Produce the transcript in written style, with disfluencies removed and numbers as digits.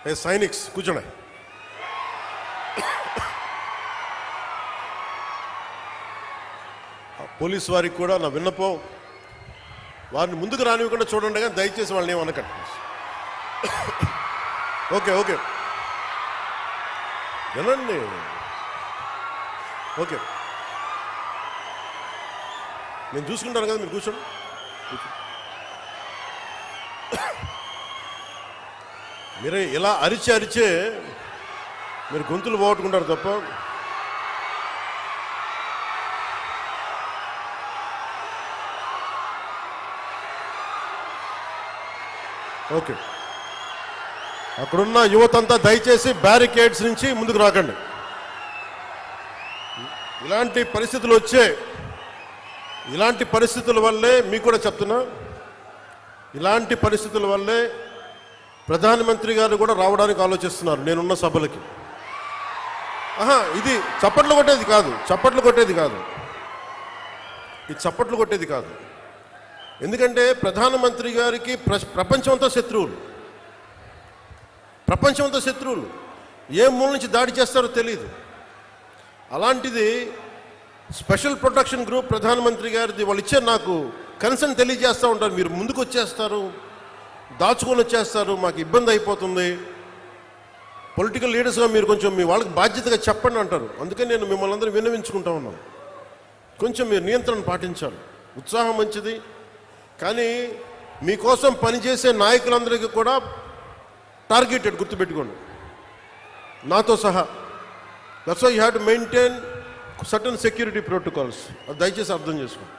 ఏ sciences కూర్చోండి. Police వారికి కూడా నా విన్నపం, వారిని ముందుకు రానివ్వకుండా చూడండి, కానీ దయచేసి వాళ్ళని ఏమనకండి. ఓకే ఓకే వినండి. ఓకే నేను చూసుకుంటాను కదా, మీరు కూర్చోండి. మీరే ఇలా అరిచే మీరు గొంతులు పోగొట్టుకుంటారు తప్ప. ఓకే, అక్కడున్న యువతంతా దయచేసి బ్యారికేడ్స్ నుంచి ముందుకు రాకండి. ఇలాంటి పరిస్థితుల వల్లే మీకు కూడా చెప్తున్నా, ఇలాంటి పరిస్థితుల వల్లే ప్రధానమంత్రి గారు కూడా రావడానికి ఆలోచిస్తున్నారు నేనున్న సభలకి. ఇది చప్పట్లు కొట్టేది కాదు. ఎందుకంటే ప్రధానమంత్రి గారికి ప్రపంచమంతా శత్రువులు, ఏ మూల నుంచి దాడి చేస్తారో తెలియదు. అలాంటిది స్పెషల్ ప్రొటెక్షన్ గ్రూప్ ప్రధానమంత్రి గారిది వాళ్ళు ఇచ్చారు. నాకు కన్సర్న్ తెలియజేస్తూ ఉంటారు, మీరు ముందుకు వచ్చేస్తారు, దాచుకొని వచ్చేస్తారు, మాకు ఇబ్బంది అయిపోతుంది, పొలిటికల్ లీడర్స్గా మీరు కొంచెం మీ వాళ్ళకి బాధ్యతగా చెప్పండి అంటారు. అందుకని నేను మిమ్మల్ని అందరూ విన్నవించుకుంటా ఉన్నాను, కొంచెం మీరు నియంత్రణ పాటించాలి. ఉత్సాహం మంచిది, కానీ మీకోసం పనిచేసే నాయకులందరికీ కూడా టార్గెటెడ్, గుర్తుపెట్టుకోండి, నాతో సహా. That's why you have to maintain certain security protocols. అది దయచేసి అర్థం చేసుకోండి.